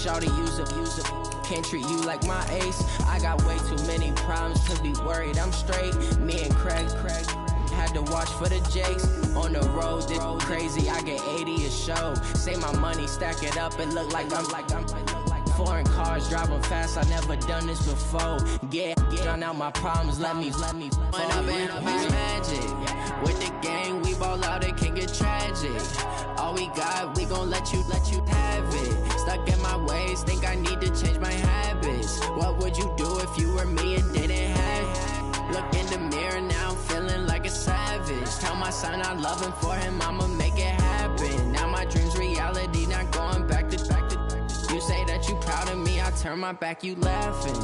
shawty, use it. Can't treat you like my ace. I got way too many problems to be worried. I'm straight. Me and Craig had to watch for the Jakes. On the road, this crazy. I get 80 a show. Say my money, stack it up. It look like I'm foreign cars driving fast. I never done this before. Get drown out my problems. Let me. When I've been magic with the gang, we ball out. It can get tragic. All we got, we gon' let you have it. Stuck in my ways, think I need to change my habits. What would you do if you were me and didn't have it? Look in the mirror now, I'm feeling like a savage. Tell my son I love him, for him I'ma make it happen. Now my dream's reality, not going back to. You say that you proud of me, I turn my back, you laughing.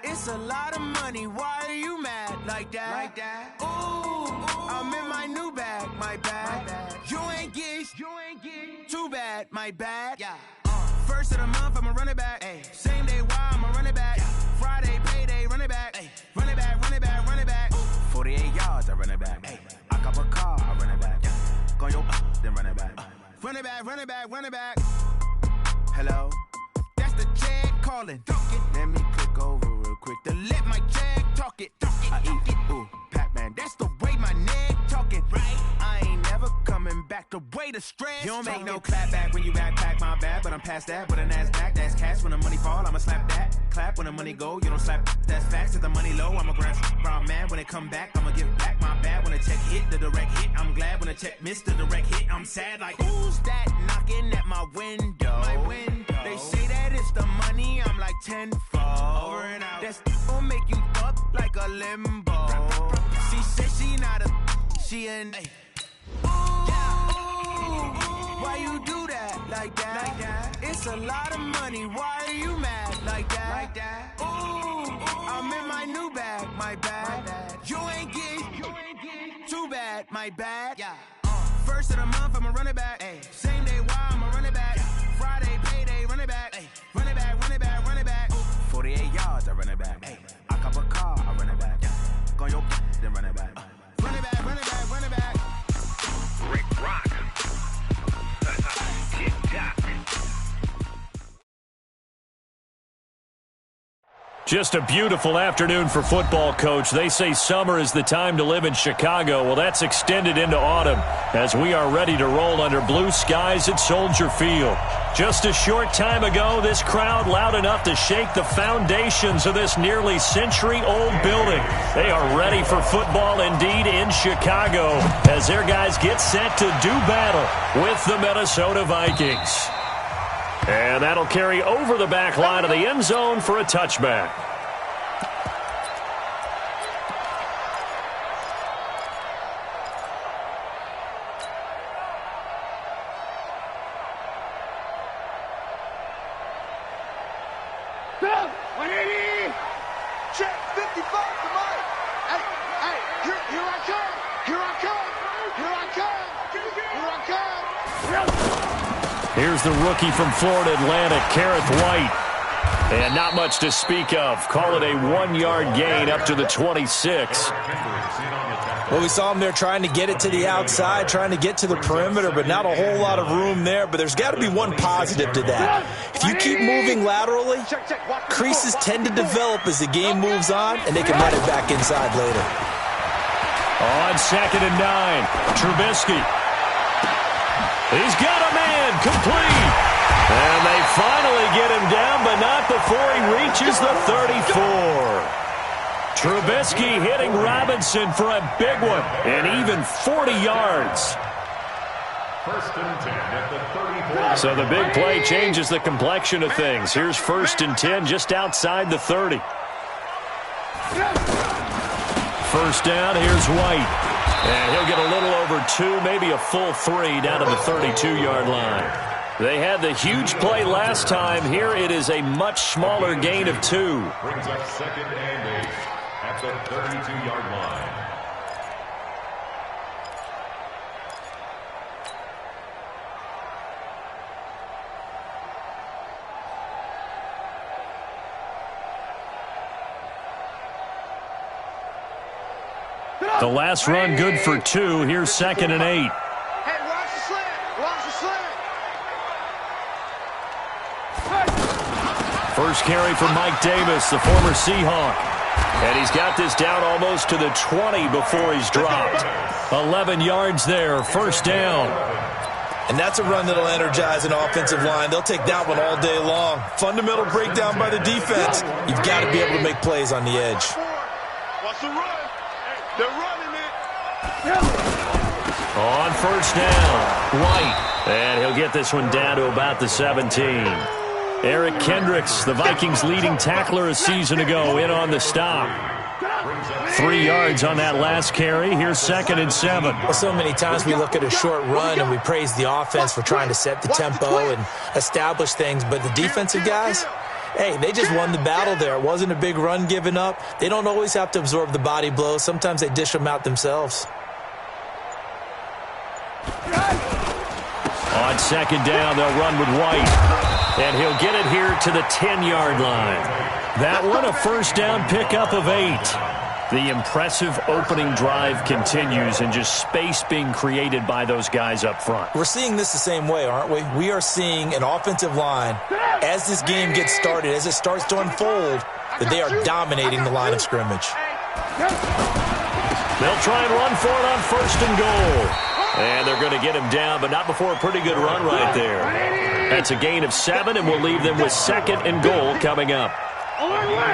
It's a lot of money, why are you mad like that? Ooh, I'm in my new bag, my bad. You ain't get too bad, my bad. Yeah. First of the month, I'ma run it back. Ay. Same day, why I'ma run it back. Friday, payday, run it back. Ay. Run it back. Ooh. 48 yards, I run it back. Ay. I cop a car, I run it back. Go yo, then run it back. Run it back. Hello? That's the check calling. Let me click over real quick to let my check talk it. I eat it, ooh, Pac-Man, that's the way my neck talking. Right? I ain't never coming back the way the stress. You don't make no clap back when you backpack, my bad, but I'm past that. With a NASDAQ, that's cash. When the money fall, I'ma slap that. Clap when the money go, you don't slap. That's facts. If the money low, I'ma grab brown man. When it come back, I'ma give back my bad. When the check hit, the direct hit, I'm glad. When the check missed the direct hit, I'm sad. Like, who's that knocking at my window? They say that it's the money, I'm like tenfold. Over and out. That's gon' make you up like a limbo. She said she not a, she an. Ooh, why you do that like that? It's a lot of money, why are you mad like that? Ooh, I'm in my new bag, my bad. You ain't get too bad, my bad. Yeah. First of the month, I'ma run it back. Ay. Same day, why I'ma run it back. Friday, payday, run it back. Ay. Run it back. Ooh. 48 yards, I run it back. Ay. I cop a car, I run it back. Go yo, then run it back. Run it back. Rick Rock. Tick-tock. Just a beautiful afternoon for football, Coach. They say summer is the time to live in Chicago. Well, that's extended into autumn as we are ready to roll under blue skies at Soldier Field. Just a short time ago, this crowd loud enough to shake the foundations of this nearly century-old building. They are ready for football indeed in Chicago as their guys get set to do battle with the Minnesota Vikings. And that'll carry over the back line of the end zone for a touchback. Check 55 to Mike. Hey, here I come. Here's the rookie from Florida Atlantic, Kareth White. And not much to speak of. Call it a 1-yard gain up to the 26. Well, we saw him there trying to get it to the outside, trying to get to the perimeter, but not a whole lot of room there. But there's got to be one positive to that. If you keep moving laterally, creases tend to develop as the game moves on, and they can run it back inside later. On 2nd and 9, Trubisky. He's got a man, complete. And they finally get him down, but not before he reaches the 34. Trubisky hitting Robinson for a big one, and even 40 yards. First and 10 at the 34. So the big play changes the complexion of things. Here's 1st and 10 just outside the 30. First down, here's White. And he'll get a little over 2, maybe a full 3 down to the 32-yard line. They had the huge play last time. Here it is a much smaller gain of 2. Brings up 2nd and 8 at the 32-yard line. The last run good for 2. Here's 2nd and 8. Hey, watch the slant. Watch the slant. First carry from Mike Davis, the former Seahawk. And he's got this down almost to the 20 before he's dropped. 11 yards there, first down. And that's a run that'll energize an offensive line. They'll take that one all day long. Fundamental breakdown by the defense. You've got to be able to make plays on the edge. Watch the run. They're running it. On first down, White. And he'll get this one down to about the 17. Eric Kendricks, the Vikings' leading tackler a season ago, in on the stop. 3 yards on that last carry. Here's 2nd and 7. Well, so many times we look at a short run and we praise the offense for trying to set the tempo and establish things. But the defensive guys, hey, they just won the battle there. It wasn't a big run given up. They don't always have to absorb the body blows. Sometimes they dish them out themselves. On 2nd down, they'll run with White. And he'll get it here to the 10-yard line. That one, a first down pickup of 8. The impressive opening drive continues and just space being created by those guys up front. We're seeing this the same way, aren't we? We are seeing an offensive line, as this game gets started, as it starts to unfold, that they are dominating the line of scrimmage. They'll try and run for it on 1st and goal. And they're going to get him down, but not before a pretty good run right there. That's a gain of 7, and we'll leave them with 2nd and goal coming up.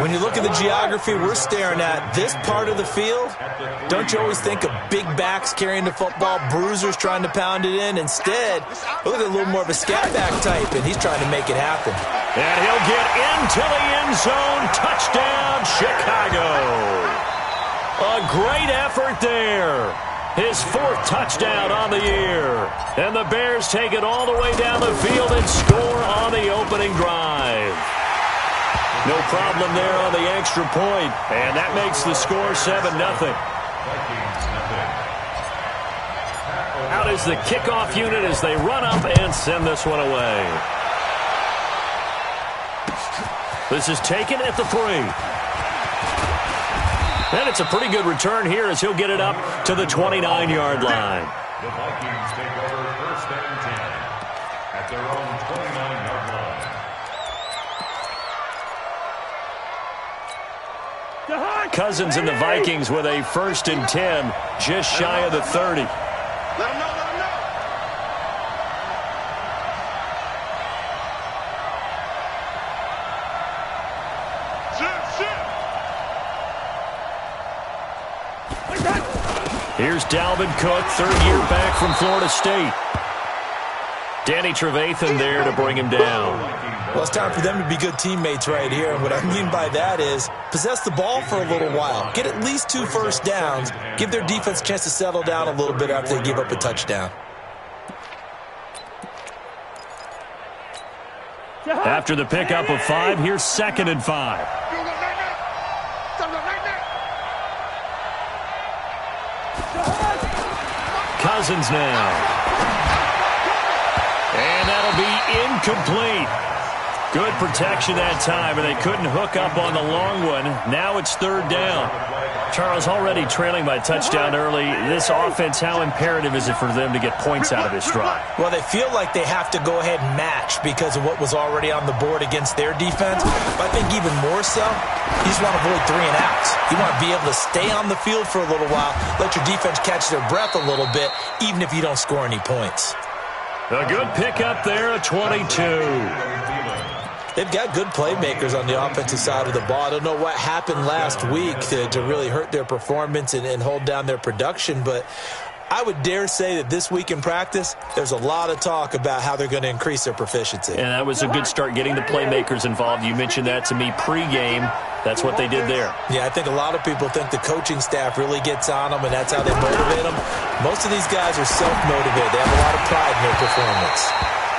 When you look at the geography we're staring at, this part of the field, don't you always think of big backs carrying the football, bruisers trying to pound it in? Instead, look at a little more of a scat back type, and he's trying to make it happen. And he'll get into the end zone. Touchdown, Chicago. A great effort there. His 4th touchdown on the year. And the Bears take it all the way down the field and score on the opening drive. No problem there on the extra point. And that makes the score 7-0. Out is the kickoff unit as they run up and send this one away. This is taken at the 3. And it's a pretty good return here as he'll get it up to the 29-yard line. The Vikings take over 1st and 10 at their own 29-yard line. Cousins and the Vikings with a 1st and 10, just shy of the 30. Let him know, let him know. Here's Dalvin Cook, 3rd year back from Florida State. Danny Trevathan there to bring him down. Well, it's time for them to be good teammates right here. And what I mean by that is possess the ball for a little while. Get at least 2 first downs. Give their defense a chance to settle down a little bit after they give up a touchdown. After the pickup of 5, here's 2nd and 5. Cousins now. And that'll be incomplete. Good protection that time, and they couldn't hook up on the long one. Now it's 3rd down. Charles, already trailing by touchdown early. This offense, how imperative is it for them to get points out of this drive? Well, they feel like they have to go ahead and match because of what was already on the board against their defense. But I think even more so, you just want to avoid 3 and outs. You want to be able to stay on the field for a little while, let your defense catch their breath a little bit, even if you don't score any points. A good pickup there, a 22. They've got good playmakers on the offensive side of the ball. I don't know what happened last week to really hurt their performance and hold down their production, but I would dare say that this week in practice, there's a lot of talk about how they're going to increase their proficiency. And that was a good start getting the playmakers involved. You mentioned that to me pregame. That's what they did there. Yeah, I think a lot of people think the coaching staff really gets on them, and that's how they motivate them. Most of these guys are self-motivated. They have a lot of pride in their performance.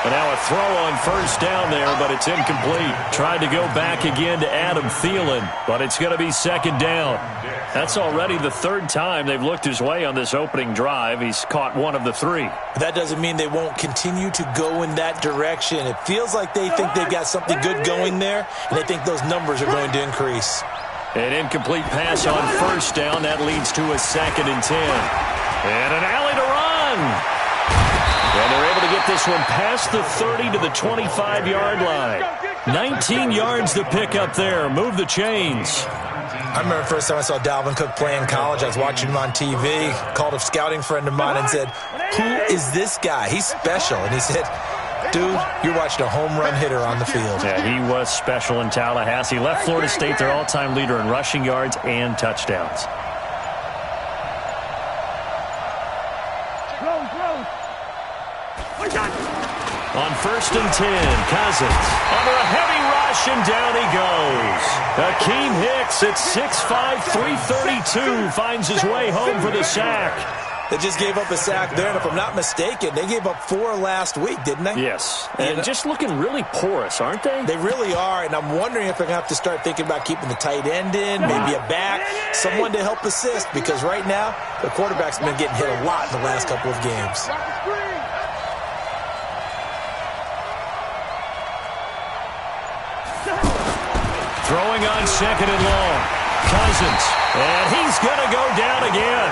And now a throw on first down there, but it's incomplete. Tried to go back again to Adam Thielen, but it's going to be second down. That's already the third time they've looked his way on this opening drive. He's caught one of the three. That doesn't mean they won't continue to go in that direction. It feels like they think they've got something good going there, and they think those numbers are going to increase. An incomplete pass on first down. That leads to a 2nd and 10. And an alley to run. And they're able to get this one past the 30 to the 25-yard line. 19 yards to pick up there. Move the chains. I remember the first time I saw Dalvin Cook play in college. I was watching him on TV, called a scouting friend of mine and said, "Who is this guy? He's special." And he said, "Dude, you're watching a home run hitter on the field." Yeah, he was special in Tallahassee. Left Florida State their all-time leader in rushing yards and touchdowns. On 1st and 10, Cousins under a heavy rush, and down he goes. Akeem Hicks at 6'5", 332 finds his way home for the sack. They just gave up a sack there, and if I'm not mistaken, they gave up 4 last week, didn't they? Yes, and just looking really porous, aren't they? They really are, and I'm wondering if they're going to have to start thinking about keeping the tight end in, maybe a back, someone to help assist, because right now, the quarterback's been getting hit a lot in the last couple of games. Throwing on 2nd and long. Cousins. And he's going to go down again.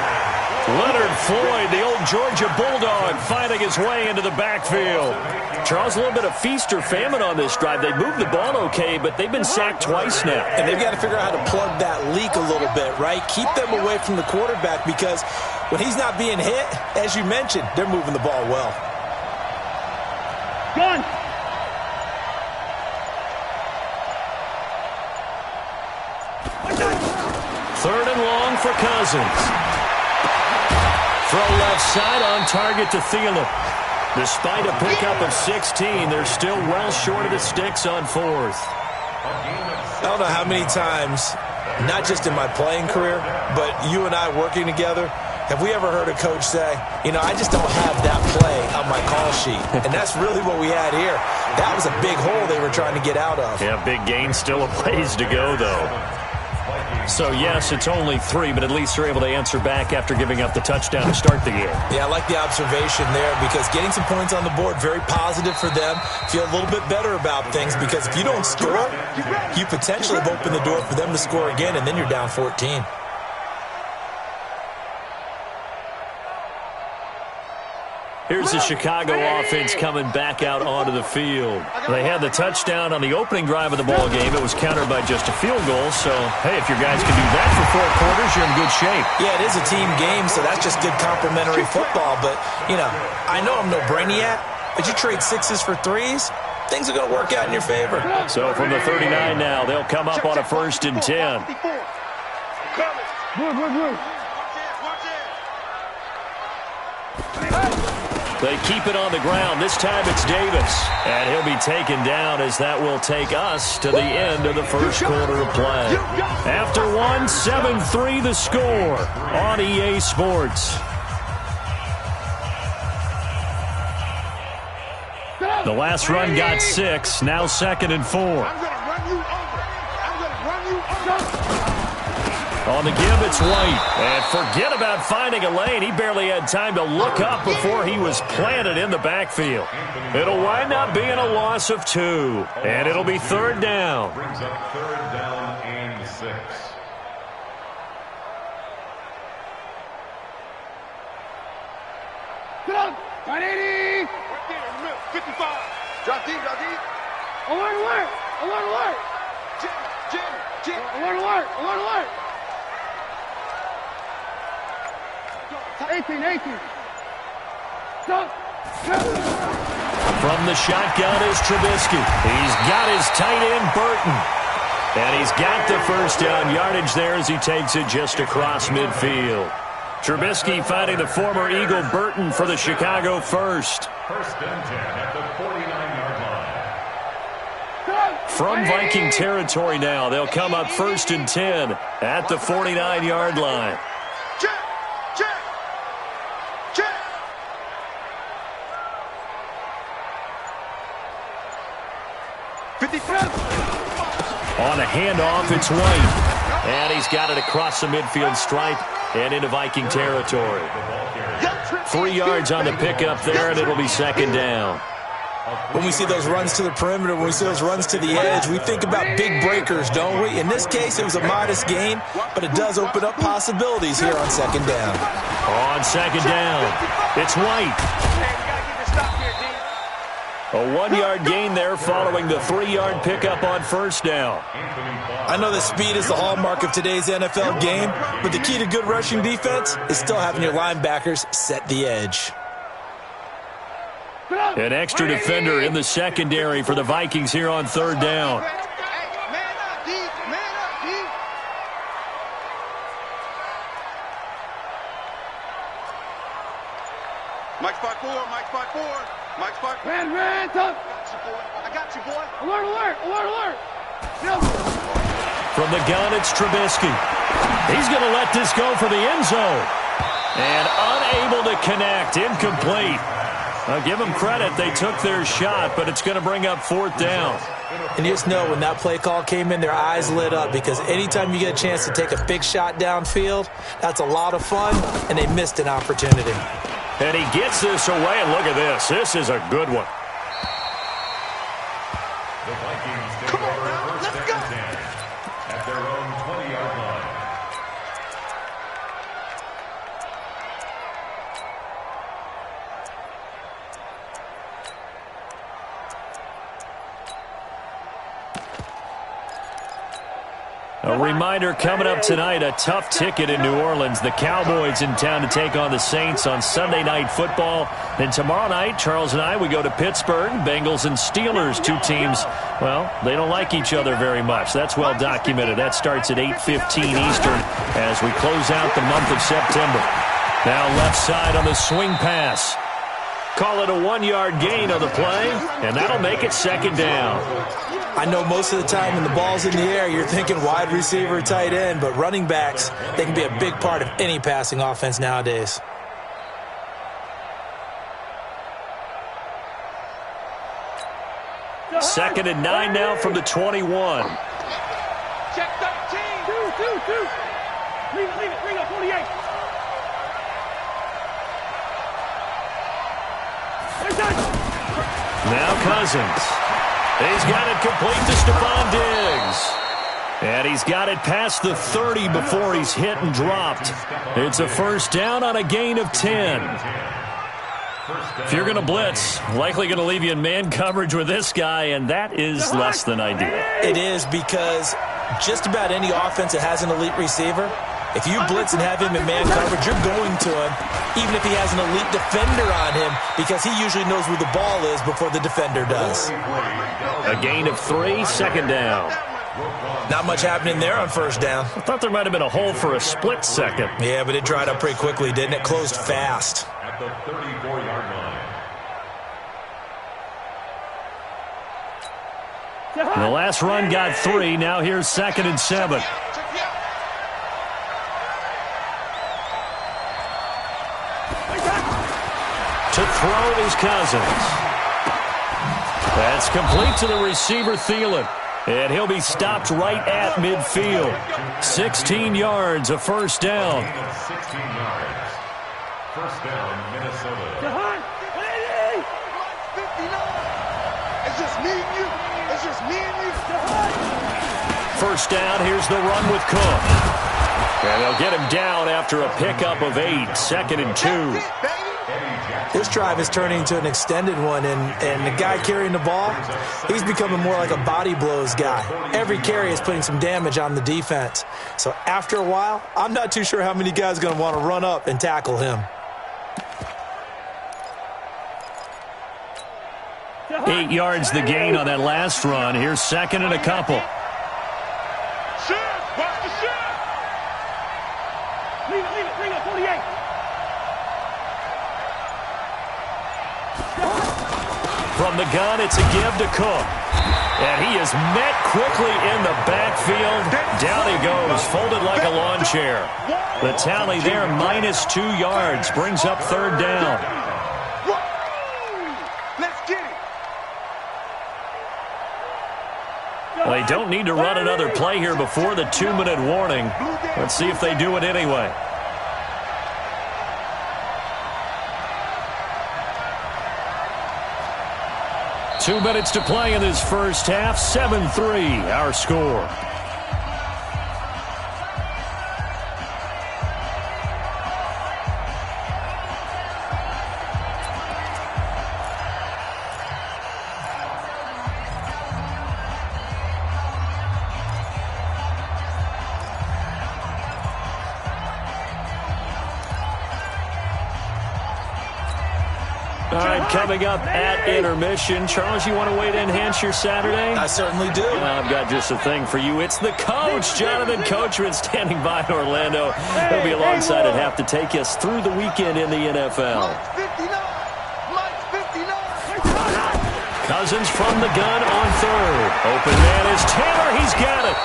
Leonard Floyd, the old Georgia Bulldog, finding his way into the backfield. Charles, a little bit of feast or famine on this drive. They moved the ball okay, but they've been sacked twice now. And they've got to figure out how to plug that leak a little bit, right? Keep them away from the quarterback, because when he's not being hit, as you mentioned, they're moving the ball well. Gun! 3rd and long for Cousins. Throw left side on target to Thielen. Despite a pickup of 16, they're still well short of the sticks on 4th. I don't know how many times, not just in my playing career, but you and I working together, have we ever heard a coach say, you know, I just don't have that play on my call sheet. And that's really what we had here. That was a big hole they were trying to get out of. Yeah, big gain, still a ways to go, though. So, yes, it's only 3, but at least they're able to answer back after giving up the touchdown to start the game. Yeah, I like the observation there, because getting some points on the board, very positive for them. Feel a little bit better about things, because if you don't score, you potentially have opened the door for them to score again, and then you're down 14. Here's the Chicago offense coming back out onto the field. They had the touchdown on the opening drive of the ball game. It was countered by just a field goal. So, hey, if your guys can do that for 4 quarters, you're in good shape. Yeah, it is a team game, so that's just good complimentary football. But, you know, I know I'm no brainiac, but you trade 6s for 3s, things are going to work out in your favor. So from the 39 now, they'll come up on a 1st and 10. They keep it on the ground. This time it's Davis. And he'll be taken down, as that will take us to the end of the first quarter of play. After 1, 7-3 the score on EA Sports. The last run got 6. Now 2nd and 4. I'm going to run you over. I'm going to run you over. On the give, it's White. And forget about finding a lane. He barely had time to look up before he was planted in the backfield. It'll wind up being a loss of 2. And it'll be 3rd down. Brings up 3rd down and 6. Get up. 180. 55. Drop deep, drop deep. Alert, alert. Alert, alert. Jim. Alert, alert. Alert, alert. 18. Stop. From the shotgun is Trubisky. He's got his tight end, Burton. And he's got the first down yardage there as he takes it just across midfield. Trubisky finding the former Eagle Burton for the Chicago first. First and 10 at the 49-yard line. From Viking territory now, they'll come up first and 10 at the 49-yard line. Check. 55. On a handoff, it's White. And he's got it across the midfield stripe and into Viking territory. 3 yards on the pickup there, and it'll be second down. When we see those runs to the perimeter, when we see those runs to the edge, we think about big breakers, don't we? In this case, it was a modest gain, but it does open up possibilities here on second down. On second down, it's White. A 1-yard gain there following the 3-yard pickup on first down. I know that speed is the hallmark of today's NFL game, but the key to good rushing defense is still having your linebackers set the edge. An extra defender in the secondary for the Vikings here on third down. Mike spot 4. Mike spot. Ran, tough. I got you, boy. Alert. From the gun, it's Trubisky. He's going to let this go for the end zone. And unable to connect, incomplete. I'll give them credit. They took their shot, but it's going to bring up fourth down. And you just know when that play call came in, their eyes lit up because anytime you get a chance to take a big shot downfield, that's a lot of fun, and they missed an opportunity. And he gets this away, and look at this. This is a good one. The Vikings take over first and 10 at their own 20-yard line. A reminder coming up tonight, a tough ticket in New Orleans. The Cowboys in town to take on the Saints on Sunday Night Football. Then tomorrow night, Charles and I, we go to Pittsburgh. Bengals and Steelers, two teams, well, they don't like each other very much. That's well documented. That starts at 8:15 Eastern as we close out the month of September. Now left side on the swing pass. Call it a 1-yard gain on the play, and that'll make it second down. I know most of the time when the ball's in the air, you're thinking wide receiver, tight end, but running backs, they can be a big part of any passing offense nowadays. Second and 9 now from the 21. Check 13. Two. Leave it. Bring up 48. Now Cousins. He's got it complete to Stephon Diggs. And he's got it past the 30 before he's hit and dropped. It's a first down on a gain of 10. If you're going to blitz, likely going to leave you in man coverage with this guy, and that is less than ideal. It is because just about any offense that has an elite receiver, if you blitz and have him in man coverage, you're going to him, even if he has an elite defender on him, because he usually knows where the ball is before the defender does. A gain of 3, second down. Not much happening there on first down. I thought there might have been a hole for a split second. Yeah, but it dried up pretty quickly, didn't it? Closed fast. At the 34-yard line. The last run got 3. Now here's second and 7. To throw is Cousins. That's complete to the receiver, Thielen. And he'll be stopped right at midfield. 16 yards, a first down. 16 yards. First down, Minnesota. It's just me and you. First down, here's the run with Cook. And they'll get him down after a pickup of 8, second and 2. This drive is turning into an extended one, and the guy carrying the ball, he's becoming more like a body blows guy. Every carry is putting some damage on the defense. So after a while, I'm not too sure how many guys are going to want to run up and tackle him. 8 yards the gain on that last run. Here's second and a couple. Watch the shot. Leave it. Bring up 48. From the gun, it's a give to Cook. And he is met quickly in the backfield. Down he goes, folded like a lawn chair. The tally there, -2 yards, brings up third down. They don't need to run another play here before the 2-minute warning. Let's see if they do it anyway. Two minutes to play in this first half. 7-3, our score. All right, coming up at intermission. Charles, you want to wait to enhance your Saturday? I certainly do. I've got just a thing for you. It's the coach, Jonathan Coachman, standing by in Orlando. He'll be alongside at half to take us through the weekend in the NFL. Cousins from the gun on third. Open man is Taylor. He's got it.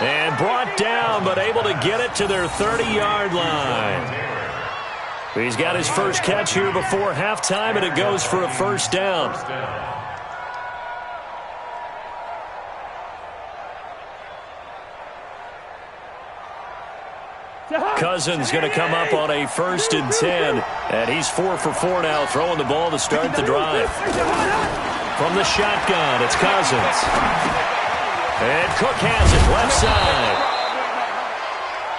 And brought down, but able to get it to their 30-yard line. He's got his first catch here before halftime, and it goes for a first down. Cousins going to come up on a 1st and 10, and he's 4 for 4 now, throwing the ball to start the drive. From the shotgun, it's Cousins. And Cook has it left side.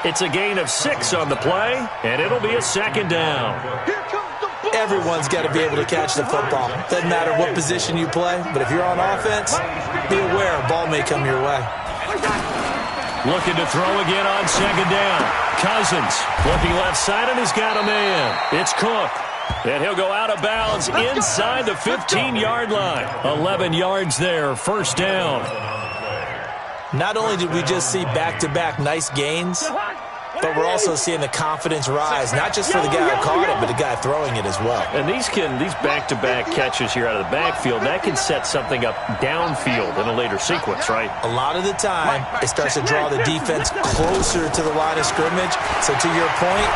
It's a gain of 6 on the play, and it'll be a second down. Everyone's got to be able to catch the football. Doesn't matter what position you play, but if you're on offense, be aware a ball may come your way. Looking to throw again on second down. Cousins looking left side, and he's got a man. It's Cook. And he'll go out of bounds inside the 15-yard line. 11 yards there, first down. Not only did we just see back-to-back nice gains, but we're also seeing the confidence rise, not just for the guy who caught it, but the guy throwing it as well. And these back-to-back catches here out of the backfield, that can set something up downfield in a later sequence, right? A lot of the time, it starts to draw the defense closer to the line of scrimmage. So to your point,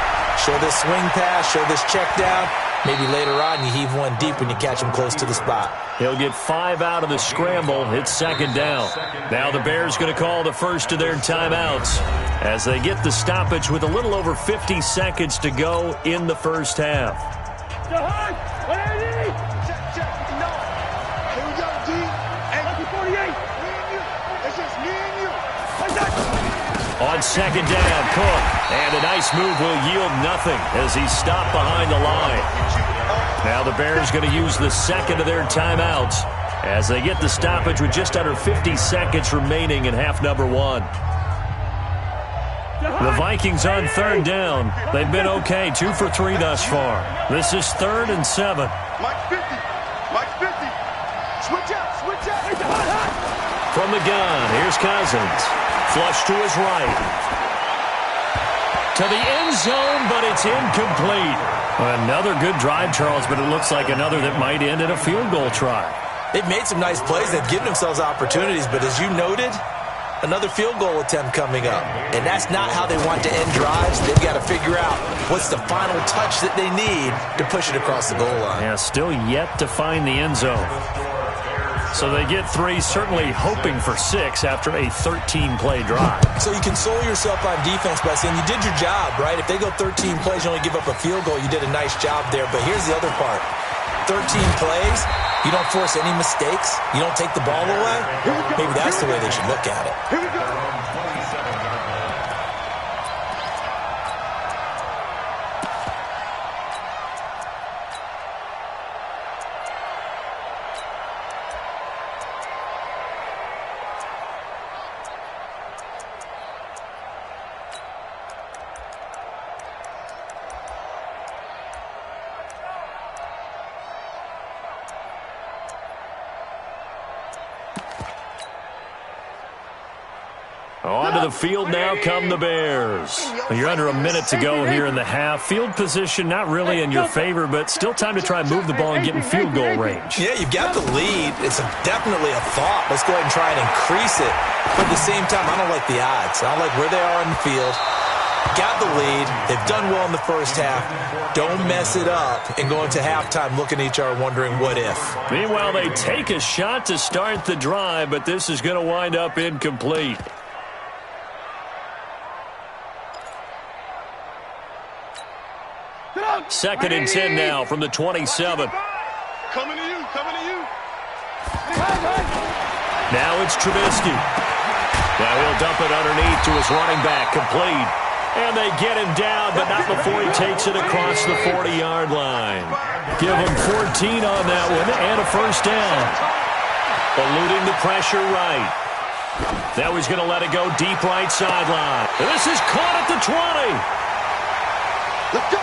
show this swing pass, show this check down. Maybe later on you heave one deep when you catch him close to the spot. He'll get 5 out of the scramble. It's second down. Now the Bears going to call the first of their timeouts as they get the stoppage with a little over 50 seconds to go in the first half. On second down, Cook. And a nice move will yield nothing as he's stopped behind the line. Now the Bears going to use the second of their timeouts as they get the stoppage with just under 50 seconds remaining in half number 1. The Vikings on third down. They've been okay, 2 for 3 thus far. This is 3rd and 7. Mike 50. Mike 50. Switch out. From the gun, here's Cousins. Flush to his right. To the end zone, but it's incomplete. Another good drive, Charles, but it looks like another that might end in a field goal try. They've made some nice plays. They've given themselves opportunities, but as you noted, another field goal attempt coming up. And that's not how they want to end drives. They've got to figure out what's the final touch that they need to push it across the goal line. Yeah, still yet to find the end zone. So they get 3, certainly hoping for 6 after a 13-play drive. So you console yourself on defense by saying you did your job, right? If they go 13 plays, you only give up a field goal, you did a nice job there. But here's the other part. 13 plays, you don't force any mistakes, you don't take the ball away. Maybe that's the way they should look at it. Here we go. Onto the field now come the Bears. You're under a minute to go here in the half. Field position not really in your favor, but still time to try and move the ball and get in field goal range. Yeah, you've got the lead. It's definitely a thought. Let's go ahead and try and increase it. But at the same time, I don't like the odds. I don't like where they are in the field. Got the lead. They've done well in the first half. Don't mess it up and go into halftime looking at each other wondering what if. Meanwhile, they take a shot to start the drive, but this is going to wind up incomplete. Second and 10 now from the 27. Coming to you, coming to you. Now it's Trubisky. Now he'll dump it underneath to his running back, complete. And they get him down, but not before he takes it across the 40-yard line. Give him 14 on that one and a first down. Eluding the pressure right. Now he's going to let it go deep right sideline. This is caught at the 20. Let's go.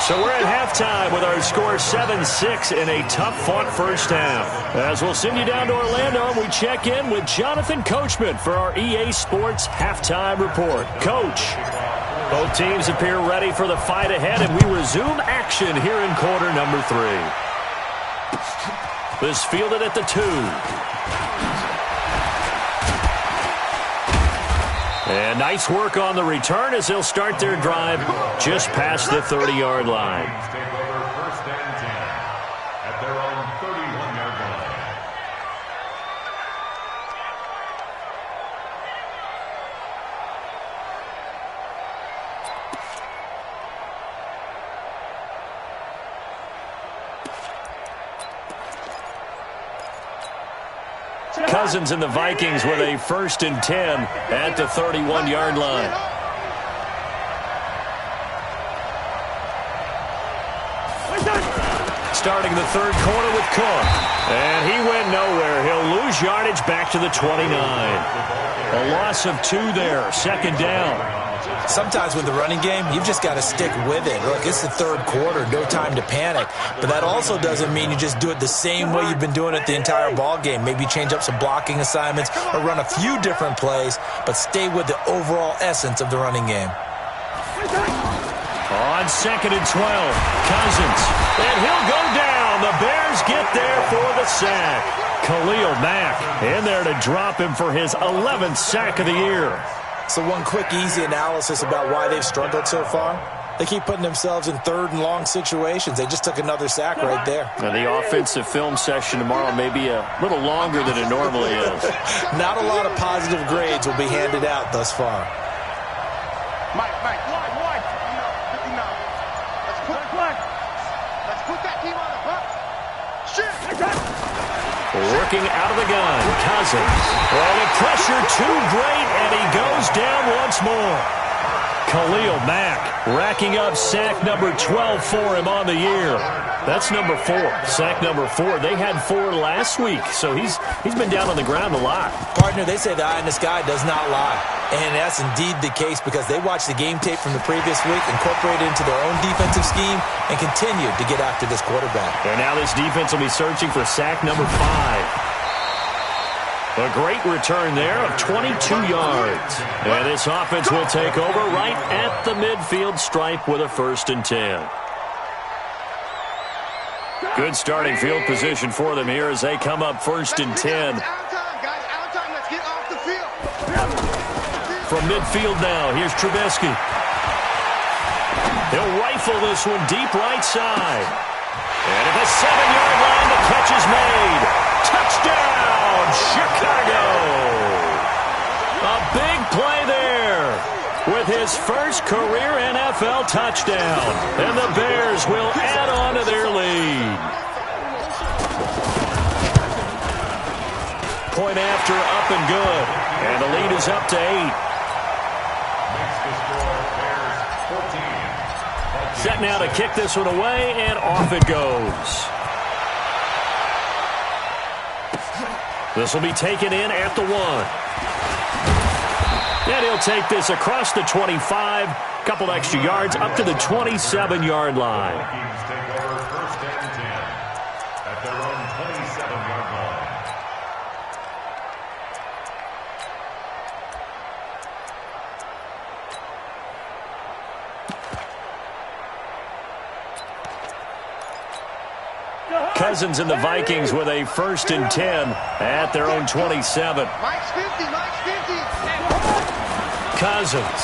So we're at halftime with our score 7-6 in a tough-fought first half. As we'll send you down to Orlando, and we check in with Jonathan Coachman for our EA Sports Halftime Report. Coach, both teams appear ready for the fight ahead, and we resume action here in quarter number 3. This fielded at the 2. And nice work on the return as they'll start their drive just past the 30-yard line. Take over first and 10 at their own 31-yard line. Cousins and the Vikings with a first and 10 at the 31-yard line. Starting the third quarter with Cook. And he went nowhere. He'll lose yardage back to the 29. A loss of 2 there. Second down. Sometimes with the running game, you've just got to stick with it. Look, it's the third quarter, no time to panic. But that also doesn't mean you just do it the same way you've been doing it the entire ball game. Maybe change up some blocking assignments or run a few different plays, but stay with the overall essence of the running game. On second and 12, Cousins. And he'll go down. The Bears get there for the sack. Khalil Mack in there to drop him for his 11th sack of the year. So one quick, easy analysis about why they've struggled so far. They keep putting themselves in third and long situations. They just took another sack right there. Now the offensive film session tomorrow may be a little longer than it normally is. Not a lot of positive grades will be handed out thus far. Mike, wide. 59. Let's put that team on the clock. Shit. Working out of the gun, Cousins. Well, the pressure too great, and he goes down once more. Khalil Mack racking up sack number 12 for him on the year. That's number 4. Sack number 4. They had 4 last week, so he's been down on the ground a lot. Partner, they say the eye in the sky does not lie. And that's indeed the case because they watched the game tape from the previous week, incorporated it into their own defensive scheme, and continued to get after this quarterback. And now this defense will be searching for sack number 5. A great return there of 22 yards. And this offense will take over right at the midfield stripe with a first and 10. Good starting field position for them here as they come up first and 10. Out time, let's get off the field. From midfield now, here's Trubisky. He'll rifle this one deep right side. And at the 7-yard line, the catch is made. Touchdown, Chicago! A big play there with his first career NFL touchdown. And the Bears will add on to their lead. Point after, up and good. And the lead is up to 8. Set now to kick this one away, and off it goes. This will be taken in at the 1. And he'll take this across the 25, couple extra yards up to the 27-yard line. Take over first and 10 at their own 27-yard line. Cousins and the Vikings with a 1st and 10 at their own 27. Mike's 50, Mike's 50. Cousins.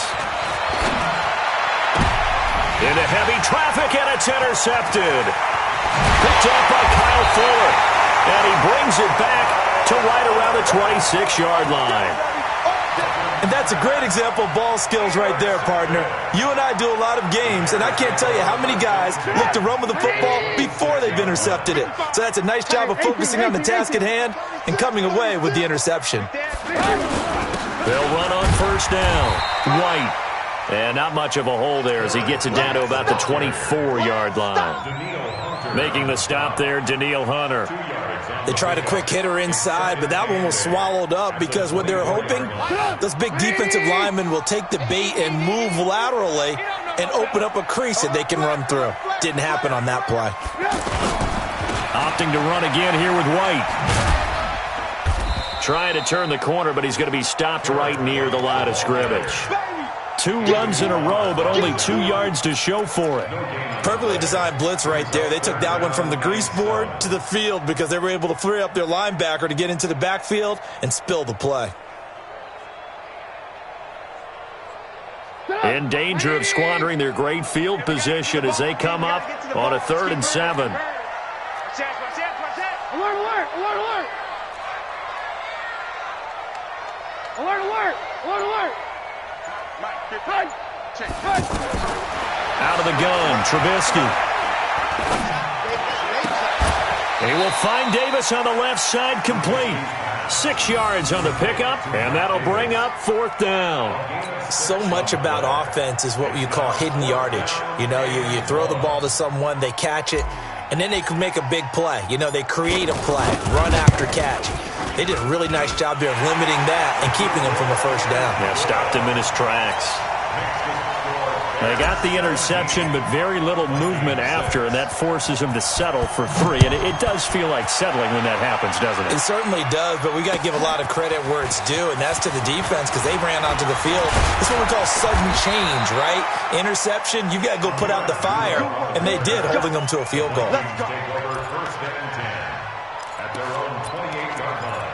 Into heavy traffic, and it's intercepted. Picked up by Kyle Fuller. And he brings it back to right around the 26-yard line. And that's a great example of ball skills right there, partner. You and I do a lot of games, and I can't tell you how many guys look to run with the football before they've intercepted it. So that's a nice job of focusing on the task at hand and coming away with the interception. They'll run on 1st down. White. And not much of a hole there as he gets it down to about the 24-yard line. Making the stop there, Danielle Hunter. They tried a quick hitter inside, but that one was swallowed up because what they're hoping, those big defensive linemen will take the bait and move laterally and open up a crease that they can run through. Didn't happen on that play. Opting to run again here with White. Trying to turn the corner, but he's going to be stopped right near the line of scrimmage. 2 runs in a row, but only 2 yards to show for it. Perfectly designed blitz right there. They took that one from the grease board to the field because they were able to free up their linebacker to get into the backfield and spill the play. In danger of squandering their great field position as they come up on a 3rd and 7. Alert, alert, alert, alert. Alert, alert, alert, alert. Out of the gun, Trubisky. He will find Davis on the left side, complete. 6 yards on the pickup, and that'll bring up 4th down. So much about offense is what you call hidden yardage. You know, you throw the ball to someone, they catch it, and then they can make a big play. You know, they create a play, run after catch. They did a really nice job there of limiting that and keeping him from a 1st down. Yeah, stopped him in his tracks. They got the interception, but very little movement after, and that forces him to settle for 3. And it does feel like settling when that happens, doesn't it? It certainly does, but we got to give a lot of credit where it's due, and that's to the defense because they ran onto the field. This is what we call sudden change, right? Interception, you got to go put out the fire, and they did, holding them to a field goal. Take over 1st and 10 at their own 28-yard line.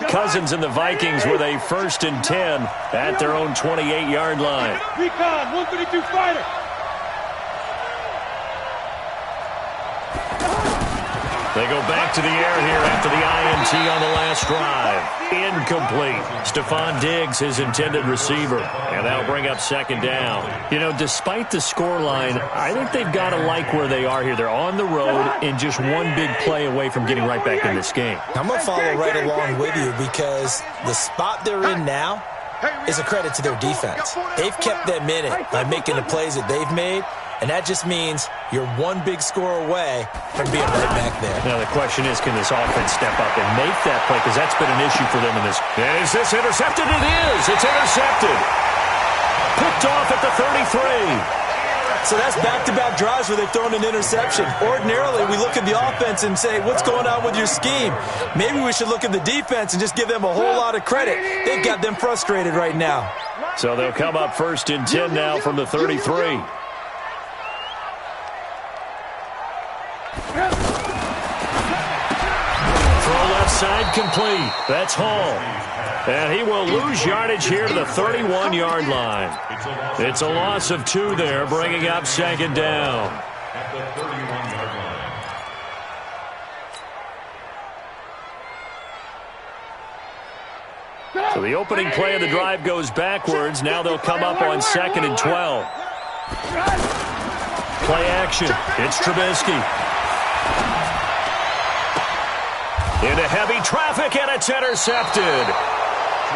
Cousins and the Vikings with a 1st and 10 at their own 28-yard line. Recon, 132 fighter. They go back to the air here after the INT on the last drive. Incomplete. Stephon Diggs, his intended receiver. And that'll bring up 2nd down. You know, despite the scoreline, I think they've got to like where they are here. They're on the road and just one big play away from getting right back in this game. I'm going to follow right along with you because the spot they're in now is a credit to their defense. They've kept them in it by making the plays that they've made. And that just means you're one big score away from being right back there. Now, the question is, can this offense step up and make that play? Because that's been an issue for them in this. Is this intercepted? It is. It's intercepted. Picked off at the 33. So that's back-to-back drives where they've thrown an interception. Ordinarily, we look at the offense and say, what's going on with your scheme? Maybe we should look at the defense and just give them a whole lot of credit. They've got them frustrated right now. So they'll come up 1st and 10 now from the 33. Throw left side complete. That's Hall. And he will lose yardage here to the 31-yard line. It's a loss of 2 there, bringing up 2nd down. At the 31-yard line. So the opening play of the drive goes backwards. Now they'll come up on 2nd and 12. Play action. It's Trubisky. Into heavy traffic, and it's intercepted.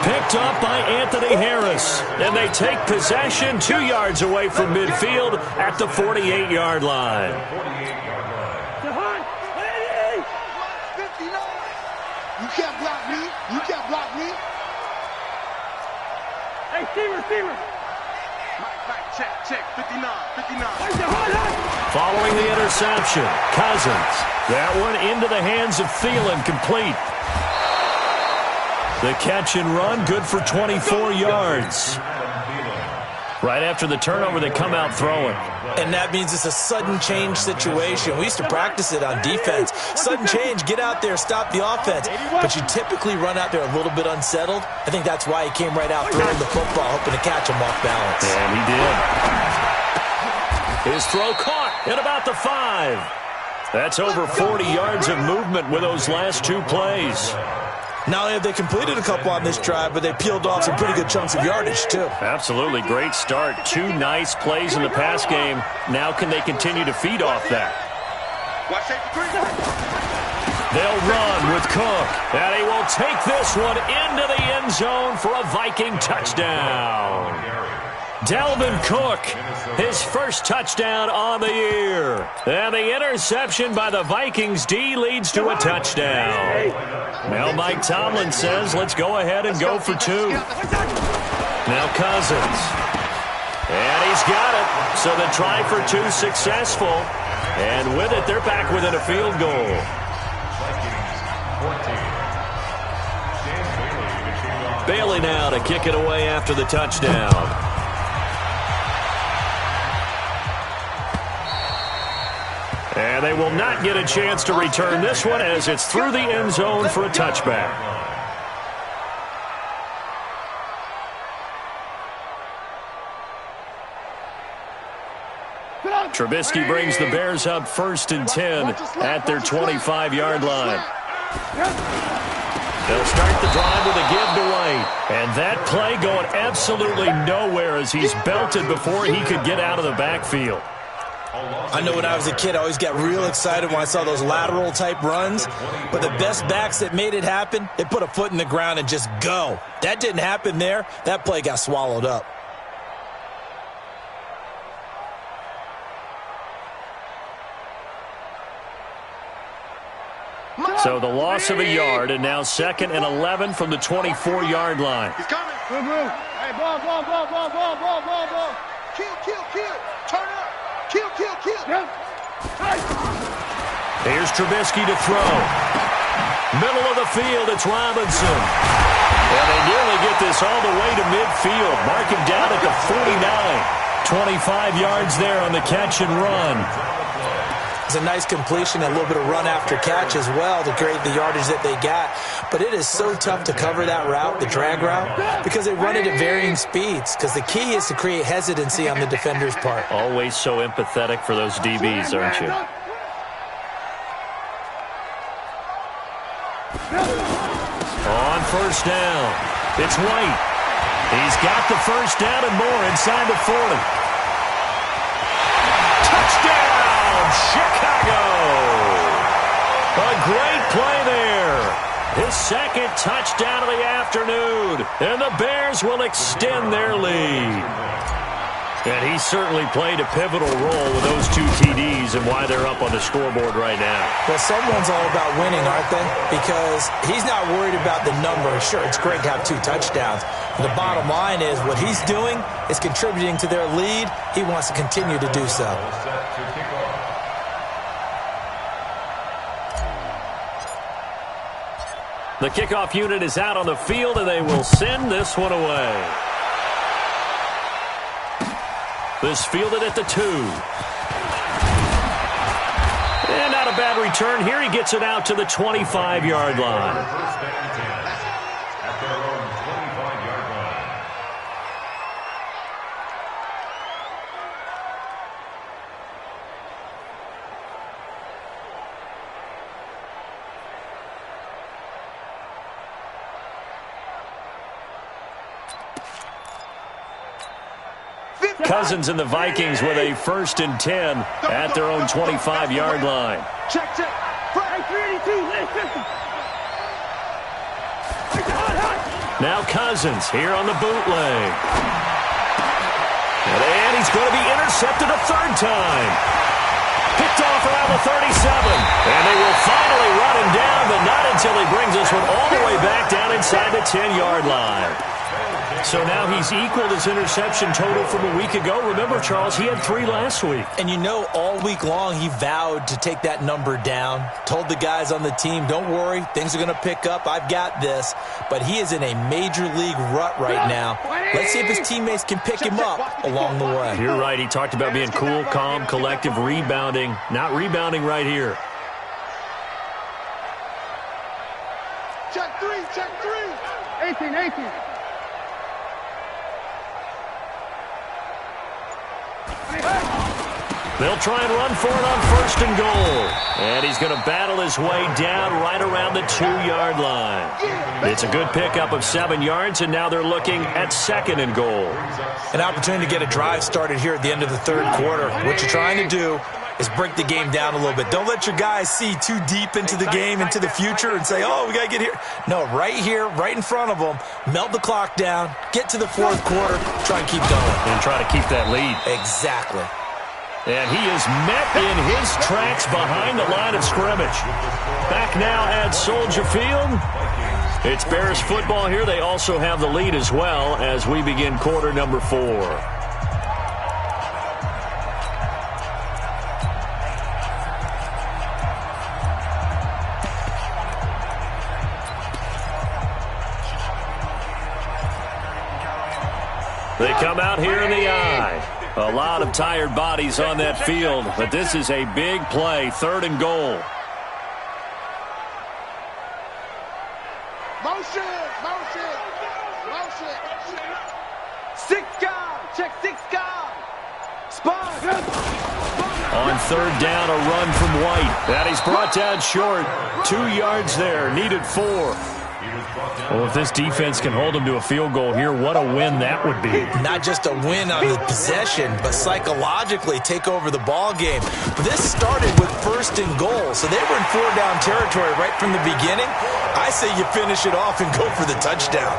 Picked up by Anthony Harris. And they take possession 2 yards away from midfield at the 48-yard line. 48-yard line. 59. You can't block me. You can't block me. Hey, receiver. Mike, check. 59. Following the interception, Cousins. That one into the hands of Thielen, complete. The catch and run, good for 24 yards. Right after the turnover, they come out throwing. And that means it's a sudden change situation. We used to practice it on defense. Sudden change, get out there, stop the offense. But you typically run out there a little bit unsettled. I think that's why he came right out throwing the football, hoping to catch him off balance. And he did. His throw caught at about the 5. That's over 40 yards of movement with those last 2 plays. Not only have they completed a couple on this drive, but they peeled off some pretty good chunks of yardage, too. Absolutely. Great start. 2 nice plays in the pass game. Now can they continue to feed off that? They'll run with Cook. And he will take this one into the end zone for a Viking touchdown. Dalvin Cook, his first touchdown on the year. And the interception by the Vikings D leads to a touchdown. Now Mike Tomlin says, let's go ahead and go for 2. Now Cousins. And he's got it. So the try for 2 successful. And with it, they're back within a field goal. Bailey now to kick it away after the touchdown. And they will not get a chance to return this one as it's through the end zone for a touchback. Trubisky brings the Bears up 1st and 10 at their 25-yard line. They'll start the drive with a give to White. And that play going absolutely nowhere as he's belted before he could get out of the backfield. I know when I was a kid, I always got real excited when I saw those lateral-type runs. But the best backs that made it happen, they put a foot in the ground and just go. That didn't happen there. That play got swallowed up. So the loss of a yard, and now 2nd and 11 from the 24-yard line. He's coming. Hey, ball. Kill. Turn up. Kill. Here's Trubisky to throw. Middle of the field, it's Robinson. And they nearly get this all the way to midfield. Mark him down at the 49. 25 yards there on the catch and run. It's a nice completion, a little bit of run after catch as well to create the yardage that they got. But it is so tough to cover that route, the drag route, because they run it at varying speeds. Because the key is to create hesitancy on the defender's part. Always so empathetic for those DBs, aren't you? On 1st down, it's White. He's got the 1st down and more inside the 40. Touchdown! Chicago! A great play there. His 2nd touchdown of the afternoon. And the Bears will extend their lead. And he certainly played a pivotal role with those 2 TDs and why they're up on the scoreboard right now. Well, someone's all about winning, aren't they? Because he's not worried about the number. Sure, it's great to have 2 touchdowns. But the bottom line is what he's doing is contributing to their lead. He wants to continue to do so. The kickoff unit is out on the field, and they will send this one away. This fielded at the 2. And not a bad return here. He gets it out to the 25-yard line. Cousins and the Vikings with a 1st and 10 at their own 25-yard line. Check. Hey, 382. Now Cousins here on the bootleg. And he's going to be intercepted a 3rd time. Picked off around the 37. And they will finally run him down, but not until he brings this one all the way back down inside the 10-yard line. So now he's equaled his interception total from a week ago. Remember, Charles, he had 3 last week. And you know, all week long he vowed to take that number down. Told the guys on the team, don't worry, things are going to pick up. I've got this. But he is in a major league rut right now. Let's see if his teammates can pick him up along the way. You're right. He talked about being cool, calm, collective, rebounding. Not rebounding right here. Check 3, check 3. 18. They'll try and run for it on 1st and goal. And he's going to battle his way down right around the 2-yard line. It's a good pickup of 7 yards, and now they're looking at 2nd and goal. An opportunity to get a drive started here at the end of the 3rd quarter. What you're trying to do is break the game down a little bit. Don't let your guys see too deep into the game, into the future, and say, oh, we got to get here. No, right here, right in front of them, melt the clock down, get to the 4th quarter, try and keep going. And try to keep that lead. Exactly. And he is met in his tracks behind the line of scrimmage. Back now at Soldier Field. It's Bears football here. They also have the lead as well as we begin quarter number 4. They come out here in the eye. A lot of tired bodies on that field, but this is a big play, 3rd and goal. Motion. 6 guard, check 6 guard. Spot. On 3rd down, a run from White. That he's brought down short. 2 yards there, needed 4. Well, if this defense can hold them to a field goal here, what a win that would be. Not just a win on the possession, but psychologically take over the ball game. This started with 1st and goal, so they were in 4-down territory right from the beginning. I say you finish it off and go for the touchdown.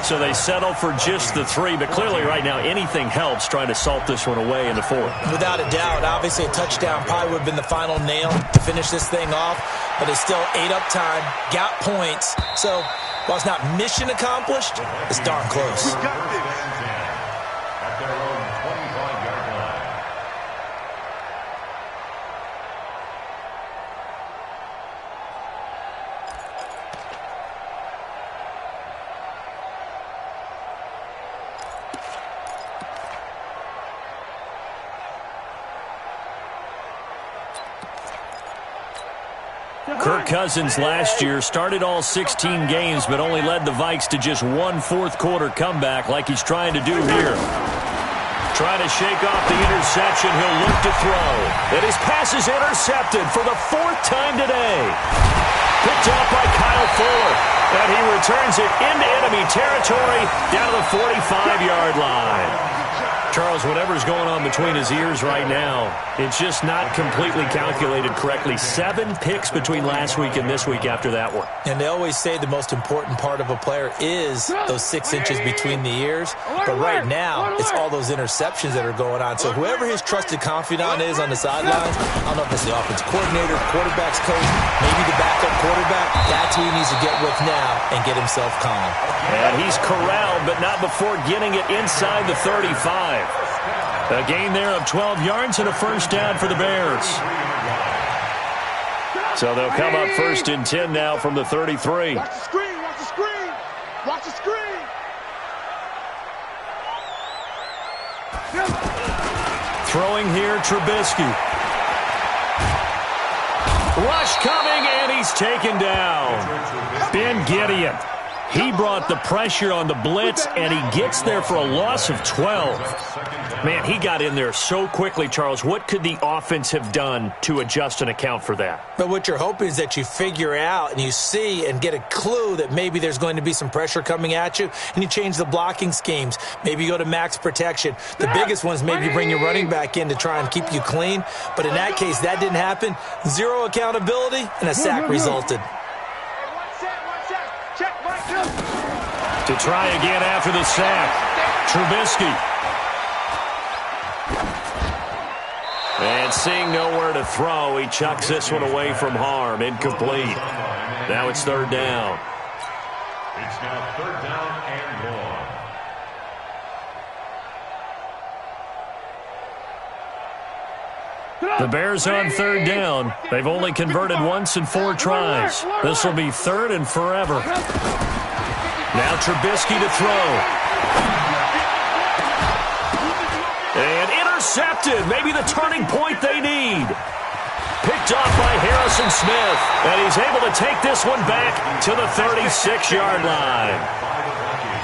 So they settle for just the 3, but clearly right now anything helps trying to salt this one away in the 4th. Without a doubt, obviously a touchdown probably would have been the final nail to finish this thing off, but they still ate up time, got points. So while it's not mission accomplished, it's darn close. We got this. At their own 25-yard line. Kirk Cousins last year started all 16 games, but only led the Vikes to just 1 fourth-quarter comeback like he's trying to do here. Trying to shake off the interception. He'll look to throw. And his pass is intercepted for the 4th time today. Picked off by Kyle Fuller. And he returns it into enemy territory down to the 45-yard line. Charles, whatever's going on between his ears right now, it's just not completely calculated correctly. 7 picks between last week and this week after that one. And they always say the most important part of a player is those 6 inches between the ears. But right now, it's all those interceptions that are going on. So whoever his trusted confidant is on the sidelines, I don't know if it's the offensive coordinator, quarterback's coach, maybe the backup quarterback, that's who he needs to get with now and get himself calm. And he's corralled, but not before getting it inside the 35. A gain there of 12 yards and a 1st down for the Bears. So they'll come up 1st and 10 now from the 33. Watch the screen, watch the screen. Watch the screen. Throwing here, Trubisky. Rush coming, and he's taken down. Ben Gideon. He brought the pressure on the blitz, and he gets there for a loss of 12. Man, he got in there so quickly, Charles. What could the offense have done to adjust and account for that? But what you're hoping is that you figure out and you see and get a clue that maybe there's going to be some pressure coming at you, and you change the blocking schemes. Maybe you go to max protection. The biggest one is maybe bring your running back in to try and keep you clean. But in that case, that didn't happen. 0 accountability, and a sack resulted. To try again after the sack, Trubisky. And seeing nowhere to throw, he chucks this one away from harm. Incomplete. Now it's 3rd down. It's now 3rd down and 1. The Bears on third down. They've only converted once in 4 tries. This will be third and forever. Now Trubisky to throw. And intercepted. Maybe the turning point they need. Picked off by Harrison Smith. And he's able to take this one back to the 36-yard line.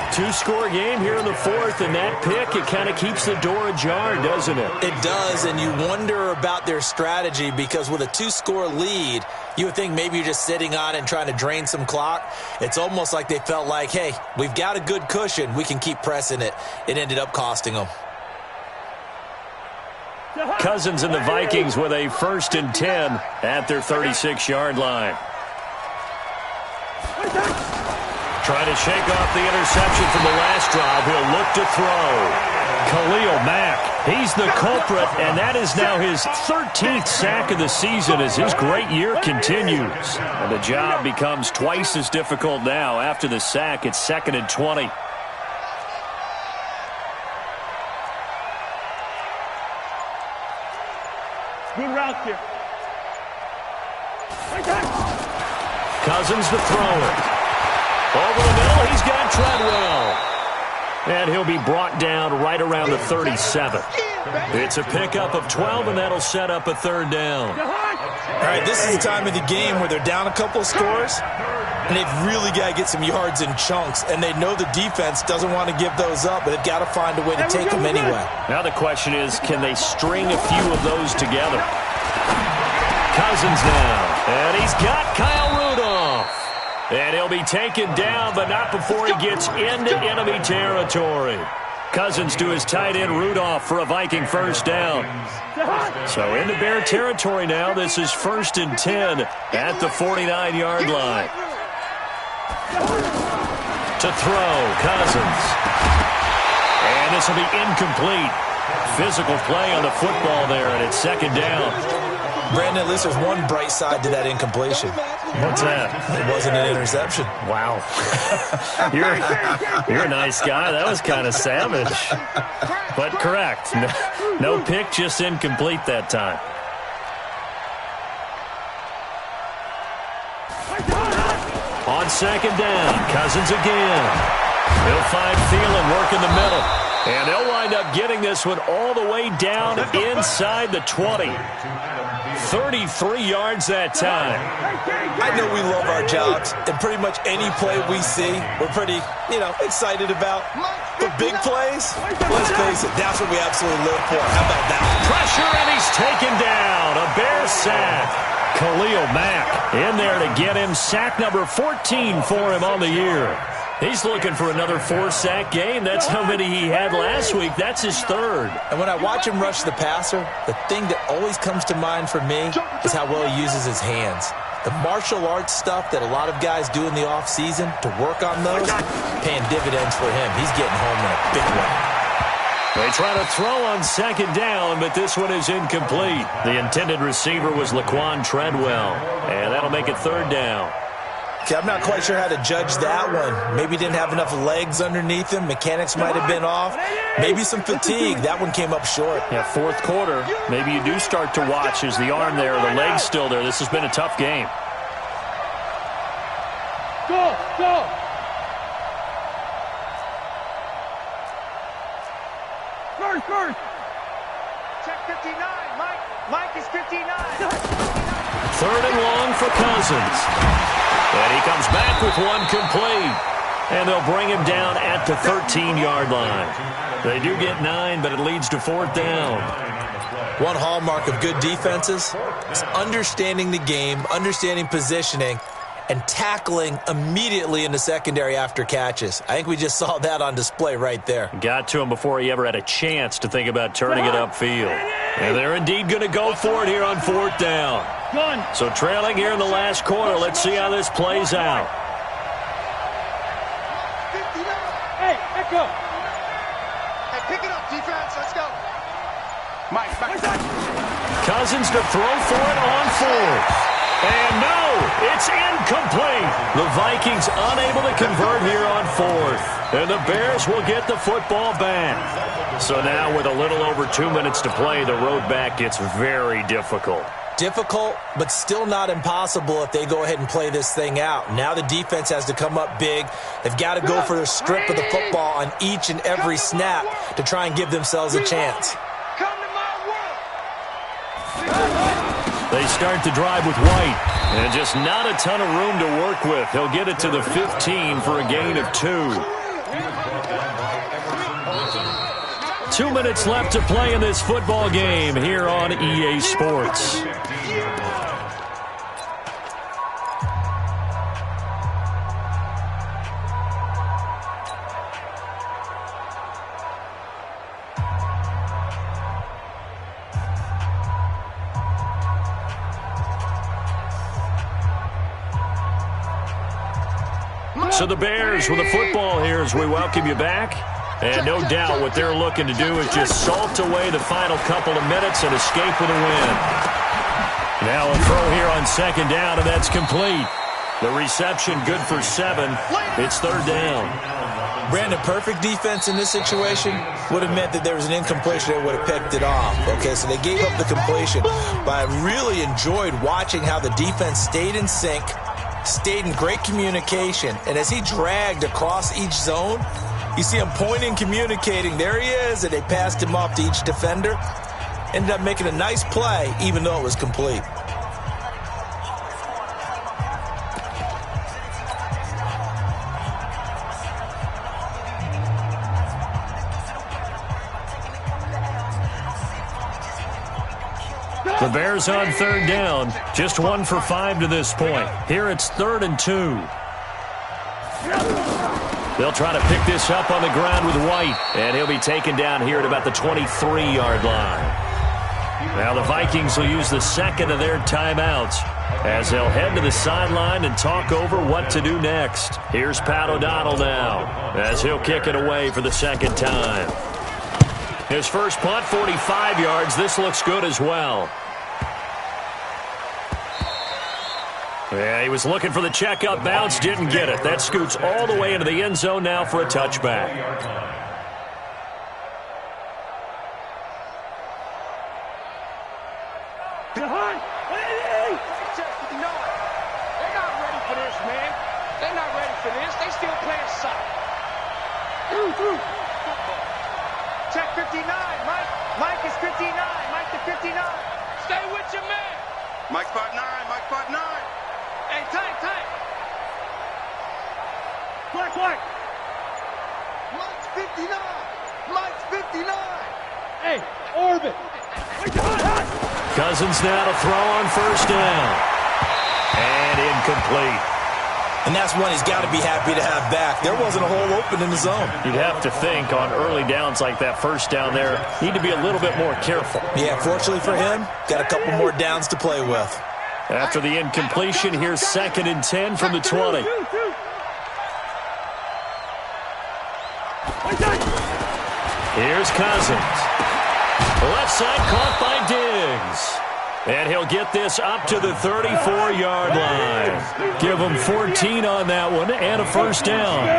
2-score game here in the fourth, and that pick, it kind of keeps the door ajar, doesn't it? It does, and you wonder about their strategy because with a 2-score lead, you would think maybe you're just sitting on it and trying to drain some clock. It's almost like they felt like, hey, we've got a good cushion. We can keep pressing it. It ended up costing them. Cousins and the Vikings with a 1st and 10 at their 36-yard line. Trying to shake off the interception from the last drive. He'll look to throw. Khalil Mack, he's the culprit, and that is now his 13th sack of the season as his great year continues. And the job becomes twice as difficult now. After the sack, it's 2nd and 20. Good route here. Cousins to throw it. Over the middle, he's got Treadwell. And he'll be brought down right around the 37. It's a pickup of 12, and that'll set up a 3rd down. All right, this is the time of the game where they're down a couple of scores, and they've really got to get some yards in chunks, and they know the defense doesn't want to give those up, but they've got to find a way to take them anyway. Now the question is, can they string a few of those together? Cousins now, and he's got Kyle Rudolph. And he'll be taken down, but not before he gets into enemy territory. Cousins to his tight end Rudolph for a Viking 1st down. So into Bear territory now. This is 1st and 10 at the 49-yard line. To throw, Cousins. And this will be incomplete. Physical play on the football there, and it's 2nd down. Brandon, at least there's one bright side to that incompletion. What's that? It wasn't an interception. Wow. You're a nice guy. That was kind of savage. But correct. No pick, just incomplete that time. On 2nd down, Cousins again. He'll find Thielen working the middle. And they'll wind up getting this one all the way down inside the 20. 33 yards that time. I know we love our jobs, and pretty much any play we see, we're pretty, excited about. But big plays, let's face it, that's what we absolutely live for. How about that? Pressure, and he's taken down. A Bear sack. Khalil Mack in there to get him. Sack number 14 for him on the year. He's looking for another 4-sack game. That's how many he had last week. That's his 3rd. And when I watch him rush the passer, the thing that always comes to mind for me is how well he uses his hands. The martial arts stuff that a lot of guys do in the offseason to work on those, paying dividends for him. He's getting home in a big way. They try to throw on 2nd down, but this one is incomplete. The intended receiver was Laquan Treadwell, and that'll make it 3rd down. Okay, I'm not quite sure how to judge that one. Maybe didn't have enough legs underneath him. Mechanics might have been off. Maybe some fatigue. That one came up short. Yeah, 4th quarter. Maybe you do start to watch. Is the arm there, the leg's still there? This has been a tough game. Go, go. First. Check 59. Mike is 59. 3rd and long for Cousins. And he comes back with one complete. And they'll bring him down at the 13-yard line. They do get 9, but it leads to 4th down. One hallmark of good defenses is understanding the game, understanding positioning, and tackling immediately in the secondary after catches. I think we just saw that on display right there. Got to him before he ever had a chance to think about turning it upfield. And they're indeed going to go for it here on 4th down. So trailing here in the last quarter. Let's see how this plays out. Hey, go. Hey, pick it up, defense. Let's go. Mike, back. Cousins to throw for it on 4th. And no, it's incomplete. The Vikings unable to convert here on fourth. And the Bears will get the football back. So now with a little over 2 minutes to play, the road back gets very difficult. Difficult, but still not impossible if they go ahead and play this thing out. Now the defense has to come up big. They've got to go for the strip of the football on each and every snap to try and give themselves a chance. They start the drive with White, and just not a ton of room to work with. He'll get it to the 15 for a gain of 2. 2 minutes left to play in this football game here on EA Sports. So the Bears with the football here as we welcome you back. And no doubt what they're looking to do is just salt away the final couple of minutes and escape with a win. Now a throw here on second down, and that's complete. The reception good for 7. It's third down. Brandon, perfect defense in this situation would have meant that there was an incompletion that would have picked it off. Okay, so they gave up the completion. But I really enjoyed watching how the defense stayed in sync, stayed in great communication, and as he dragged across each zone, you see him pointing, communicating. There he is, and they passed him off to each defender. Ended up making a nice play, even though it was complete. The Bears on third down, just 1 for 5 to this point. Here it's 3rd and 2. They'll try to pick this up on the ground with White, and he'll be taken down here at about the 23-yard line. Now the Vikings will use the second of their timeouts as they'll head to the sideline and talk over what to do next. Here's Pat O'Donnell now as he'll kick it away for the second time. His first punt, 45 yards. This looks good as well. Yeah, he was looking for the checkup bounce, didn't get it. That scoots all the way into the end zone now for a touchback. They're not ready for this, man. They're not ready for this. They still playing soft. Check 59, Mike. Mike is 59. Mike to 59. Stay with your man. Mike spot 9. Mike spot 9. Hey, tight. Black. Mike's 59. Mike's 59. Hey, orbit. Cousins now to throw on first down. And incomplete. And that's one he's got to be happy to have back. There wasn't a hole open in the zone. You'd have to think on early downs like that first down there, need to be a little bit more careful. Yeah, fortunately for him, got a couple more downs to play with. After the incompletion, here's 2nd and 10 from the 20. Here's Cousins. Left side caught by Diggs. And he'll get this up to the 34-yard line. Give him 14 on that one and a first down.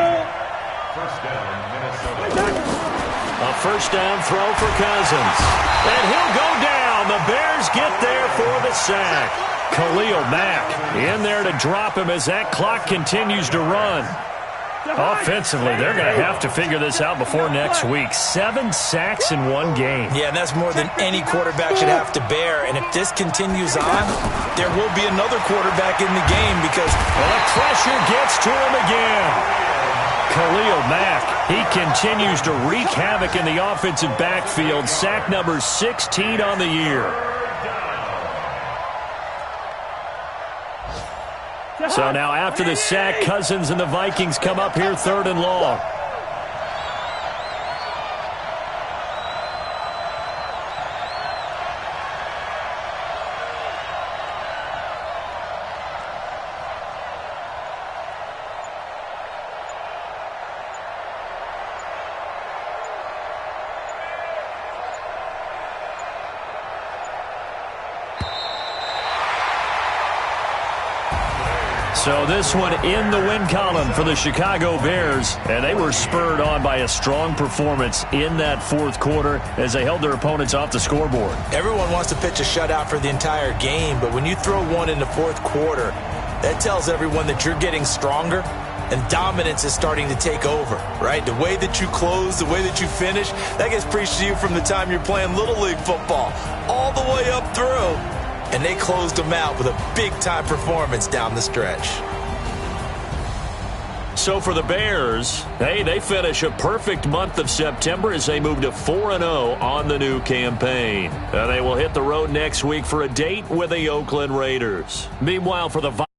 A first down throw for Cousins. And he'll go down. The Bears get there for the sack. Khalil Mack in there to drop him as that clock continues to run. Offensively, they're going to have to figure this out before next week. 7 sacks in one game. Yeah, and that's more than any quarterback should have to bear. And if this continues on, there will be another quarterback in the game because the pressure gets to him again. Khalil Mack, he continues to wreak havoc in the offensive backfield. Sack number 16 on the year. So now after the sack, Cousins and the Vikings come up here 3rd and long. So this one in the win column for the Chicago Bears, and they were spurred on by a strong performance in that fourth quarter as they held their opponents off the scoreboard. Everyone wants to pitch a shutout for the entire game, but when you throw one in the fourth quarter, that tells everyone that you're getting stronger and dominance is starting to take over, right? The way that you close, the way that you finish, that gets preached to you from the time you're playing Little League football all the way up through. And they closed them out with a big-time performance down the stretch. So for the Bears, hey, they finish a perfect month of September as they move to 4-0 on the new campaign. They will hit the road next week for a date with the Oakland Raiders. Meanwhile, for the